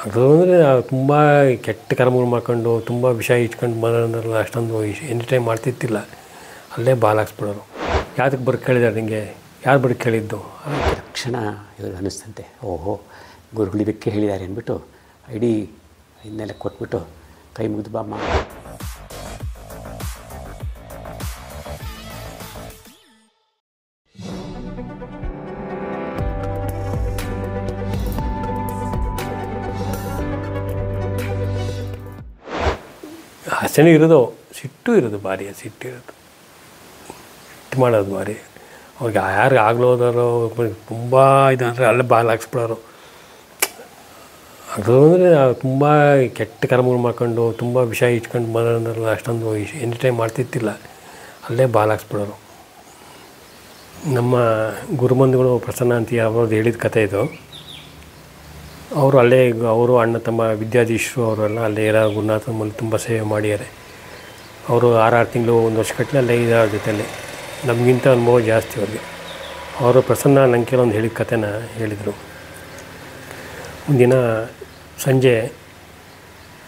ಅದು ಅಂದರೆ ತುಂಬ ಕೆಟ್ಟ ಕರ್ಮಗಳು ಮಾಡ್ಕೊಂಡು ತುಂಬ ವಿಷ ಇಟ್ಕೊಂಡು ಬರೋದ್ರಲ್ಲ ಅಷ್ಟೊಂದು ಎನಿ ಟೈಮ್ ಮಾಡ್ತಿತ್ತಿಲ್ಲ. ಅಲ್ಲೇ ಬಾಲ್ ಹಾಕ್ಸ್ಬಿಡೋರು. ಯಾತಕ್ಕೆ ಬರೋಕ್ಕೆ ಕೇಳಿದಾರೆ ನಿಮಗೆ, ಯಾರು ಬರೋಕ್ಕೆ ಕೇಳಿದ್ದು? ತಕ್ಷಣ ಇದು ಅನ್ನಿಸ್ತಂತೆ, ಓಹೋ ಗುರುಗಳು ಇದಕ್ಕೆ ಹೇಳಿದ್ದಾರೆ ಅಂದ್ಬಿಟ್ಟು ಇಡೀ ಇನ್ನೆಲ್ಲ ಕೊಟ್ಬಿಟ್ಟು ಕೈ ಮುಗಿದು ಬಾಮ್ಮ. ಆಸೆನೂ ಇರೋದು, ಸಿಟ್ಟು ಇರೋದು, ಭಾರಿ ಸಿಟ್ಟು ಇರೋದು, ಸಿಟ್ಟು ಮಾಡೋದು ಭಾರಿ. ಅವ್ರಿಗೆ ಯಾರು ಆಗ್ಲೋದಾರೋ ತುಂಬ ಇದಂದರೆ ಅಲ್ಲೇ ಬಾಲ್ ಹಾಕ್ಸ್ಬಿಡೋರು. ಅದು ಅಂದರೆ ತುಂಬ ಕೆಟ್ಟ ಕರ್ಮಗಳು ಮಾಡ್ಕೊಂಡು ತುಂಬ ವಿಷ ಇಟ್ಕೊಂಡು ಬರೋದ್ರಲ್ಲ ಅಷ್ಟೊಂದು ಎನಿ ಟೈಮ್ ಮಾಡ್ತಿತ್ತಿಲ್ಲ. ಅಲ್ಲೇ ಬಾಲ್ ಹಾಕ್ಸ್ಬಿಡೋರು. ನಮ್ಮ ಗುರುಬಂಧುಗಳು ಪ್ರಸನ್ನ ಅಂತ ಅವ್ರದ್ದು ಹೇಳಿದ ಕಥೆ ಇದು. ಅವರು ಅಲ್ಲೇ, ಅವರು ಅಣ್ಣ ತಮ್ಮ ವಿದ್ಯಾಧೀಶರು ಅವರೆಲ್ಲ ಅಲ್ಲೇ ಇರೋ ಗುರುನಾಥನ ಮೇಲೆ ತುಂಬ ಸೇವೆ ಮಾಡಿದ್ದಾರೆ. ಅವರು 6 ತಿಂಗಳು 1 ವರ್ಷಗಟ್ಟಲೆ ಅಲ್ಲೇ ಇರೋ ಜೊತೆಯಲ್ಲಿ. ನಮಗಿಂತ ಅನುಭವ ಜಾಸ್ತಿ ಅವ್ರಿಗೆ. ಅವರು ಪ್ರಸನ್ನ ನಂಗೆ ಕೆಲವೊಂದು ಹೇಳಿದ ಕಥೆನ ಹೇಳಿದರು. ಒಂದಿನ ಸಂಜೆ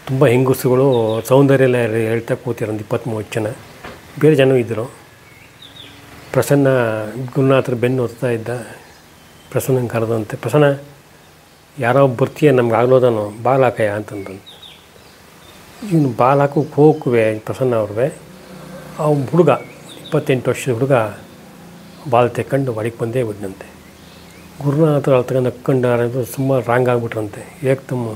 ತುಂಬ ಹೆಂಗಸುಗಳು ಸೌಂದರ್ಯ ಎಲ್ಲ ಹೇಳ್ತಾ ಕೂತಿರೋ ಒಂದು 20-30 ಜನ, ಬೇರೆ ಜನ ಇದ್ದರು. ಪ್ರಸನ್ನ ಗುರುನಾಥರ ಬೆನ್ನು ಹೊತ್ತಾ ಇದ್ದ. ಪ್ರಸನ್ನಂಗೆ ಕರೆದಂತೆ, ಪ್ರಸನ್ನ ಯಾರೋ ಬರ್ತೀಯ, ನಮ್ಗೆ ಆಗ್ಲೋದನು, ಬಾಲ್ ಹಾಕಯ್ಯ ಅಂತಂದು. ಇವನು ಬಾಲ್ ಹಾಕೋಕೆ ಹೋಗುವೆ ಪ್ರಸನ್ನ ಅವ್ರಿಗೆ. ಅವ್ನು ಹುಡುಗ 28 ವರ್ಷದ ಹುಡುಗ ಬಾಲ್ ತೆಕ್ಕೊಂಡು ಹೊಡಿಗೆ ಬಂದೇ ಬಿಟ್ಟನಂತೆ. ಗುರುನಾಥರು ಅಲ್ಲಿ ತಗೊಂಡು ನಕ್ಕೊಂಡು ಸುಮಾರು ರಾಂಗ್ ಆಗಿಬಿಟ್ರಂತೆ. ಏಕ್ತಮ್ಮ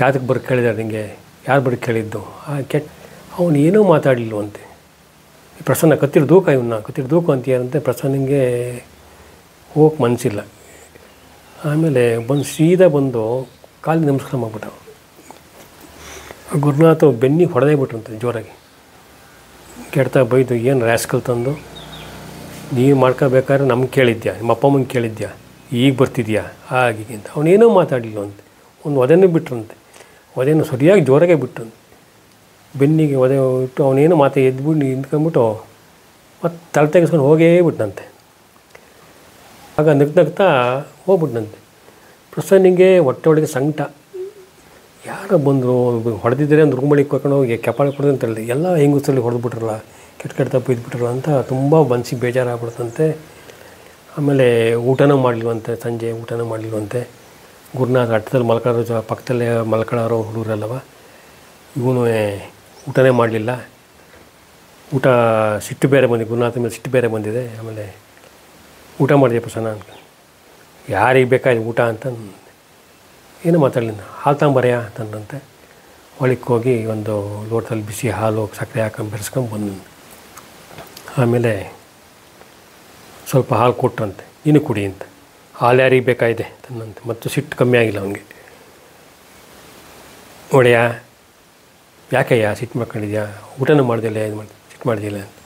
ಯಾತಕ್ಕೆ ಬರೋಕ್ಕೆ ಕೇಳಿದಾರೆ ನಿಮಗೆ, ಯಾರು ಬರೋಕ್ಕೆ ಕೇಳಿದ್ದು? ಅವನು ಏನೂ ಮಾತಾಡಲಿಲ್ವಂತೆ. ಪ್ರಸನ್ನ ಕತ್ತಿರ ದೂಕ, ಇವನ್ನ ಕತ್ತಿರ ದೂಕ ಅಂತೀಯಾರಂತೆ. ಪ್ರಸನ್ನಂಗೆ ಹೋಗಕ್ಕೆ ಮನಸ್ಸಿಲ್ಲ. ಆಮೇಲೆ ಸೀದಾ ಬಂದು ಕಾಲಿಗೆ ನಮಸ್ಕಾರ ಮಾಡಿಬಿಟ್ಟ. ಗುರುನಾಥ ಬೆನ್ನಿಗೆ ಹೊಡೆದೇ ಬಿಟ್ರಂತೆ ಜೋರಾಗಿ. ಕೆಡ್ತಾ ಬೈದು, ಏನು ರ್ಯಾಸ್ಕಲ್ ತಂದು ನೀವು ಮಾಡ್ಕೋಬೇಕಾದ್ರೆ ನಮ್ಗೆ ಕೇಳಿದ್ಯಾ, ನಿಮ್ಮ ಅಪ್ಪ ಅಮ್ಮಂಗೆ ಕೇಳಿದ್ಯಾ, ಈಗ ಬರ್ತಿದ್ಯಾ ಹಾಗೆ ಅಂತ. ಅವನೇನೋ ಮಾತಾಡಲಿಲ್ಲವಂತೆ. ಒಂದು ಒದೆನೂ ಬಿಟ್ರಂತೆ. ಒದೆನೂ ಸರಿಯಾಗಿ ಜೋರಾಗೆ ಬಿಟ್ಟಂತೆ. ಬೆನ್ನಿಗೆ ಒದೆ ಇಟ್ಟು ಅವನೇನೋ ಎದ್ಬಿಟ್ಟು ನಿಂತ್ಕೊಂಡ್ಬಿಟ್ಟು ಮತ್ತು ತಲೆ ತೆಗೆಸ್ಕೊಂಡು ಹೋಗೇ ಬಿಟ್ಟನಂತೆ. ಆಗ ನಗ್ತಾ ಹೋಗ್ಬಿಟ್ನಂತೆ. ಪ್ರಸನ್ನಿಗೆ ಹೊಟ್ಟೆ ಒಳಗೆ ಸಂಕಟ. ಯಾರೋ ಬಂದರು ಹೊಡೆದಿದ್ದರೆ ಒಂದು ರೂಮಳಿಗೆ ಕರ್ಕೊಂಡು ಹೋಗಿ ಕೆಪಾಳ ಕೊಡೋದು ಅಂತ ಹೇಳಿದೆ. ಎಲ್ಲ ಹೆಂಗಸಲ್ಲಿ ಹೊಡೆದ್ಬಿಟ್ರಲ್ಲ, ಕೆಟ್ಟ ತಪ್ಪು ಇದ್ಬಿಟ್ರಲ್ಲ ಅಂತ ತುಂಬ ಮನ್ಸಿಗೆ ಬೇಜಾರಾಗ್ಬಿಡ್ತಂತೆ. ಆಮೇಲೆ ಊಟನೂ ಮಾಡಲಿಲ್ವಂತೆ. ಸಂಜೆ ಊಟನೂ ಮಾಡಲಿಲ್ವಂತೆ. ಗುರುನಾಥ ಹಟ್ಟದಲ್ಲಿ ಮಲ್ಕೊಳ್ಳೋರು, ಪಕ್ಕದಲ್ಲೇ ಮಲ್ಕೊಳ್ಳೋರು ಹುಡುಗರಲ್ಲವ. ಇವನು ಊಟನೇ ಮಾಡಲಿಲ್ಲ. ಊಟ ಸಿಟ್ಟು ಬೇರೆ ಬಂದಿದೆ, ಗುರುನಾಥ ಮೇಲೆ ಸಿಟ್ಟು ಬೇರೆ ಬಂದಿದೆ. ಆಮೇಲೆ ಊಟ ಮಾಡಿದೆ ಪ್ರಸನ್ನ ಅಂತ. ಯಾರಿಗೆ ಬೇಕಾಯ್ತು ಊಟ ಅಂತ ಏನೂ ಮಾತಾಡಲಿಲ್ಲ. ಹಾಲು ತಗೊಂಬರೆಯ ಅಂತಂದಂತೆ. ಹೊಳಿಗೆ ಹೋಗಿ ಒಂದು ಲೋಟದಲ್ಲಿ ಬಿಸಿ ಹಾಲು ಸಕ್ಕರೆ ಹಾಕೊಂಡು ಬೆರೆಸ್ಕೊಂಡು ಬಂದ. ಆಮೇಲೆ ಸ್ವಲ್ಪ ಹಾಲು ಕೊಟ್ರಂತೆ, ನೀನು ಕುಡಿ ಅಂತ. ಹಾಲು ಯಾರಿಗೆ ಬೇಕಾಗಿದೆ ಅಂತಂದಂತೆ. ಮತ್ತು ಸಿಟ್ಟು ಕಮ್ಮಿ ಆಗಿಲ್ಲ ಅವನಿಗೆ. ನೋಡ್ಯಾ, ಯಾಕಯ್ಯ ಸಿಟ್ಟು ಮಾಡ್ಕೊಂಡಿದ್ಯಾ, ಊಟನೂ ಮಾಡ್ದಿಲ್ಲ, ಇದು ಮಾಡಿ ಸಿಟ್ಟು ಮಾಡ್ದಿಲ್ಲ ಅಂತ.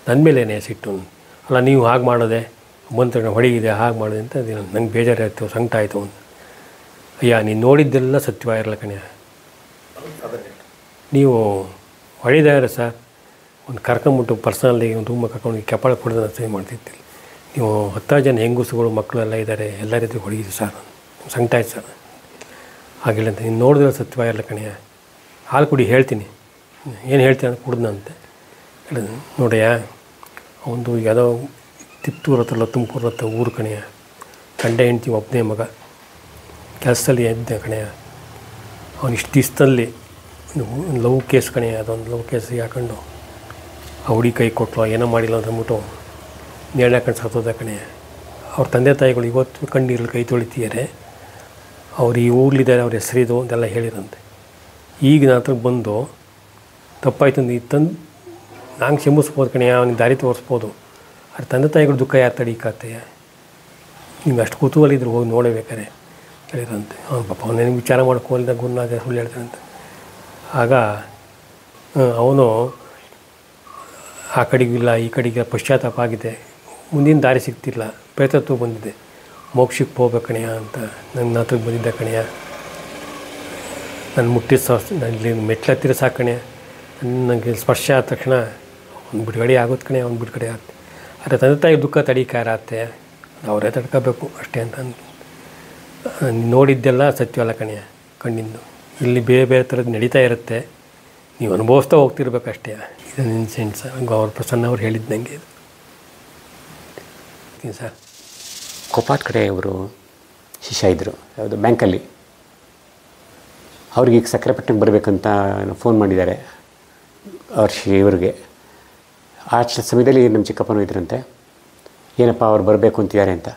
ನನ್ನ ಮೇಲೇನೆ ಸಿಟ್ಟು. ಅಲ್ಲ ನೀವು ಹಾಗೆ ಮಾಡೋದೆ, ಬಂತು ಹೊಡಿಗಿದೆ, ಹಾಗೆ ಮಾಡಿದೆ ಅಂತ. ನಂಗೆ ಬೇಜಾರಾಯಿತು, ಸಂಕಟ ಆಯಿತು ಅಂತ. ಅಯ್ಯ, ನೀನು ನೋಡಿದ್ದೆಲ್ಲ ಸತ್ಯವಾಗಿರಲ್ಲ ಕಣ್ಯ. ನೀವು ಹೊಡಿದಾರೆ ಸರ್, ಒಂದು ಕರ್ಕೊಂಬಿಟ್ಟು ಪರ್ಸನಲ್ಲಿ ಒಂದು ರೂಮಿಗೆ ಕರ್ಕೊಂಡು ಕೆಪಾಳ ಕೊಡೋದನ್ನ ಸರಿ ಮಾಡ್ತಿದ್ದಿಲ್ಲ. ನೀವು 10 ಜನ ಹೆಂಗಸುಗಳು ಮಕ್ಕಳೆಲ್ಲ ಇದ್ದಾರೆ, ಎಲ್ಲ ರೀತಿ ಹೊಡಿದೆ ಸರ್, ಸಂಕಟ ಆಯ್ತು ಸರ್ ಹಾಗಿಲ್ಲ ಅಂತ. ನೀನು ನೋಡಿದ್ರೆ ಸತ್ಯವಾಗಿರಲ್ಲ ಕಣ್ಯ, ಹಾಲು ಕುಡಿ ಹೇಳ್ತೀನಿ. ಏನು ಹೇಳ್ತೀನಿ ಅಂತ ಕುಡ್ದಂತೆ ಹೇಳಿದ. ನೋಡ್ಯಾ, ಅವನು ಯಾವುದೋ ತಿಪ್ಟೂರು ಹತ್ರ ತುಮಕೂರು ಹತ್ರ ಊರು ಕಣೆಯ. ಗಂಡ ಹೆಂಡ್ತಿ ಒಬ್ಬನೇ ಮಗ, ಕೆಲಸದಲ್ಲಿ ಇದ್ದ ಕಣೆಯ. ಅವನು ಇಷ್ಟು ದಿವಸದಲ್ಲಿ ಲವ್ ಕೇಸ್ ಕಣೆಯ. ಅದೊಂದು ಲವ್ ಕೇಸ್ ಹಾಕೊಂಡು ಆ ಹುಡುಗಿ ಕೈ ಕೊಟ್ಟಲು, ಏನೋ ಮಾಡಿಲ್ಲ ಅಂತ ಅಂದ್ಬಿಟ್ಟು ನೇಣು ಹಾಕೊಂಡು ಸತ್ತೋದ ಕಣೆಯ. ಅವ್ರ ತಂದೆ ತಾಯಿಗಳು ಇವತ್ತು ಕಣ್ಣೀರಲ್ಲಿ ಕೈ ತೊಳಿತಿದ್ದಾರೆ. ಅವ್ರು ಈ ಊರ್ಲಿದ್ದಾರೆ, ಅವ್ರ ಹೆಸರಿದು ಅಂತೆಲ್ಲ ಹೇಳಿರಂತೆ. ಈಗ ನನ್ನ ಹತ್ರ ಬಂದು ತಪ್ಪಾಯ್ತು ನೀ ತಂದು ನಂಗೆ ಕ್ಷಮಿಸ್ಬೋದು ಕಣೆಯ, ಅವನಿಗೆ ದಾರಿ ತೋರಿಸ್ಬೋದು. ಅವ್ರ ತಂದೆ ತಾಯಿಗಳು ದುಃಖ ಯಾರು ತಡೀಕಾತೆಯ? ನಿಮ್ಗೆ ಅಷ್ಟು ಕುತೂಹಲ ಇದ್ರೆ ಹೋಗಿ ನೋಡಬೇಕಾರೆ ಹೇಳಿರಂತೆ. ಅವ್ನು ಪಾಪ ಅವನೇನು ವಿಚಾರ ಮಾಡ್ಕೊಳ್ಳಿಲ್ಲ, ಗುರುನಾಥ ಸುಳ್ಳು ಹೇಳ್ತಾನಂತೆ. ಆಗ ಅವನು ಆ ಕಡೆಗಿಲ್ಲ ಈ ಕಡೆಗೆ ಪಶ್ಚಾತ್ತಾಪ ಆಗಿದೆ, ಮುಂದಿನ ದಾರಿ ಸಿಗ್ತಿಲ್ಲ, ಪ್ರೇತತ್ವ ಬಂದಿದೆ, ಮೋಕ್ಷಕ್ಕೆ ಹೋಗ್ಬೇಕು ಕಣೆಯ ಅಂತ ನನ್ನ ಹತ್ರಕ್ಕೆ ಬಂದಿದ್ದ ಕಣೆಯ. ನಾನು ಮುಟ್ಟಿದ ಇಲ್ಲಿ ಮೆಟ್ಲು ಹತ್ತಿರ ಸಾಕು ಕಣೆಯ. ನನಗೆ ಸ್ಪರ್ಶ ಆದ ತಕ್ಷಣ ಅವ್ನು ಬಿಡುಗಡೆ ಆಗೋದು ಕಣೆ, ಅವ್ನು ಬಿಡುಗಡೆ ಆಗುತ್ತೆ. ಆದರೆ ತಂದೆ ತಾಯಿ ದುಃಖ ತಡೀಕಾರತ್ತೆ, ಅವರೇ ತಡ್ಕೋಬೇಕು ಅಷ್ಟೇ ಅಂತ ನೋಡಿದ್ದೆಲ್ಲ ಸತ್ಯವಲ್ಲ ಕಣೆಯ ಕಣ್ಣಿಂದು. ಇಲ್ಲಿ ಬೇರೆ ಬೇರೆ ಥರದ್ದು ನಡೀತಾ ಇರುತ್ತೆ, ನೀವು ಅನುಭವಿಸ್ತಾ ಹೋಗ್ತಿರ್ಬೇಕಷ್ಟೇ. ಇದು ಇನ್ಸಿಡೆಂಟ್ಸ್ ಅವ್ರ ಪ್ರಸನ್ನ ಅವ್ರು ಹೇಳಿದ್ದು ನನಗೆ ಇದು ಸರ್. ಕೊಪ್ಪಾದ ಕಡೆ ಅವರು ಶಿಷ್ಯ ಇದ್ದರು, ಯಾವುದು ಬ್ಯಾಂಕಲ್ಲಿ. ಅವ್ರಿಗೆ ಈಗ ಸಕ್ಕರೆಪಟ್ಟಣಕ್ಕೆ ಬರಬೇಕಂತ ಫೋನ್ ಮಾಡಿದ್ದಾರೆ ಇವ್ರಿಗೆ. ಆ ಸಮಯದಲ್ಲಿ ನಮ್ಮ ಚಿಕ್ಕಪ್ಪನೂ ಇದ್ರಂತೆ. ಏನಪ್ಪ ಅವ್ರು ಬರಬೇಕು ಅಂತಿದ್ದಾರೆ ಅಂತ.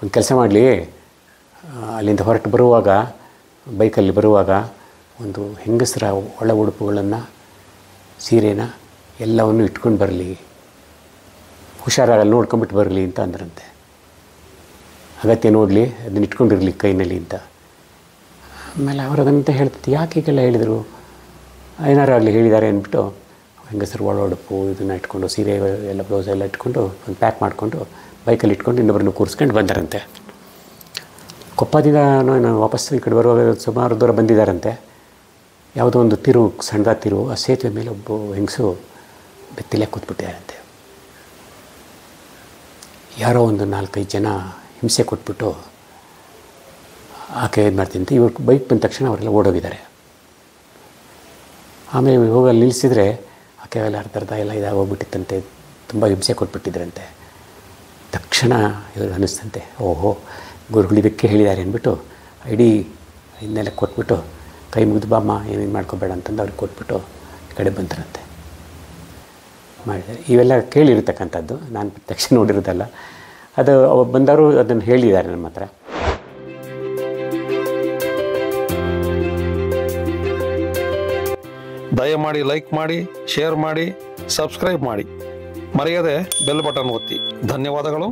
ಒಂದು ಕೆಲಸ ಮಾಡಲಿ, ಅಲ್ಲಿಂದ ಹೊರಟು ಬರುವಾಗ ಬೈಕಲ್ಲಿ ಬರುವಾಗ ಒಂದು ಹೆಂಗಸರ ಒಳ ಉಡುಪುಗಳನ್ನು, ಸೀರೆನ ಎಲ್ಲವನ್ನು ಇಟ್ಕೊಂಡು ಬರಲಿ, ಹುಷಾರಾಗಲ್ಲಿ ನೋಡ್ಕೊಂಬಿಟ್ಟು ಬರಲಿ ಅಂತ ಅಂದ್ರಂತೆ. ಅಗತ್ಯ ನೋಡಲಿ, ಅದನ್ನ ಇಟ್ಕೊಂಡಿರಲಿ ಕೈನಲ್ಲಿ ಅಂತ. ಆಮೇಲೆ ಅವರು ಅದನ್ನಂತ ಹೇಳ್ತಿತ್ತು, ಯಾಕೆ ಹೀಗೆಲ್ಲ ಹೇಳಿದರು, ಏನಾರು ಆಗಲಿ ಹೇಳಿದ್ದಾರೆ ಅಂದ್ಬಿಟ್ಟು ಹೆಂಗಸರು ಒಳ ಉಡುಪು ಇದನ್ನು ಇಟ್ಕೊಂಡು, ಸೀರೆ ಎಲ್ಲ ಬ್ಲೌಸ್ ಎಲ್ಲ ಇಟ್ಕೊಂಡು ಒಂದು ಪ್ಯಾಕ್ ಮಾಡಿಕೊಂಡು ಬೈಕಲ್ಲಿ ಇಟ್ಕೊಂಡು ಇನ್ನೊಬ್ಬರನ್ನು ಕೂರಿಸ್ಕೊಂಡು ಬಂದಾರಂತೆ. ಕೊಪ್ಪದಿಂದ ನಾನು ವಾಪಸ್ ಈ ಕಡೆ ಬರುವಾಗ ಸುಮಾರು ದೂರ ಬಂದಿದ್ದಾರಂತೆ. ಯಾವುದೋ ಒಂದು ಸಣ್ಣದಾದ ತಿರುವು, ಆ ಸೇತುವೆ ಮೇಲೆ ಒಬ್ಬ ಹೆಂಗಸು ಬೆತ್ತಲೆ ಕೂತ್ಬಿಟ್ಟಿದ್ದಾರಂತೆ. ಯಾರೋ ಒಂದು 4-5 ಜನ ಹಿಂಸೆ ಕೊಟ್ಬಿಟ್ಟು ಆಕೆ ಏನು ಮಾಡ್ತೀನಿ ಅಂತ ಇವ್ರು ಬೈಕ್ ಬಂದ ತಕ್ಷಣ ಅವರೆಲ್ಲ ಓಡೋಗಿದ್ದಾರೆ. ಆಮೇಲೆ ಹೋಗಿ ಅಲ್ಲಿ ನಿಲ್ಲಿಸಿದ್ರೆ ಆಕೆ ಎಲ್ಲ ಅರ್ಧ ಎಲ್ಲ ಇದಾಗೋಗ್ಬಿಟ್ಟಿತ್ತಂತೆ, ತುಂಬ ಹಿಂಸೆ ಕೊಟ್ಬಿಟ್ಟಿದ್ರಂತೆ. ತಕ್ಷಣ ಇವ್ರಿಗೆ ಅನ್ನಿಸ್ತಂತೆ, ಓಹೋ ಗುರುಗಳು ಇದಕ್ಕೆ ಹೇಳಿದ್ದಾರೆ ಅಂದ್ಬಿಟ್ಟು ಇಡೀ ಇನ್ನೆಲ್ಲ ಕೊಟ್ಬಿಟ್ಟು ಕೈ ಮುಗಿದು ಬಾಮ್ಮ ಏನೇನು ಮಾಡ್ಕೋಬೇಡ ಅಂತಂದು ಅವ್ರಿಗೆ ಕೊಟ್ಬಿಟ್ಟು ಈ ಕಡೆ ಬಂತಾರಂತೆ. ಮಾಡಿದ್ದಾರೆ. ಇವೆಲ್ಲ ಕೇಳಿರ್ತಕ್ಕಂಥದ್ದು, ನಾನು ಪ್ರತ್ಯಕ್ಷ ನೋಡಿರೋದಲ್ಲ. ಅದು ಬಂದವರು ಅದನ್ನು ಹೇಳಿದ್ದಾರೆ ನಮ್ಮ ಹತ್ರ. ದಯಮಾಡಿ ಲೈಕ್ ಮಾಡಿ, ಶೇರ್ ಮಾಡಿ, ಸಬ್ಸ್ಕ್ರೈಬ್ ಮಾಡಿ, ಮರೆಯದೆ ಬೆಲ್ ಬಟನ್ ಒತ್ತಿ. ಧನ್ಯವಾದಗಳು.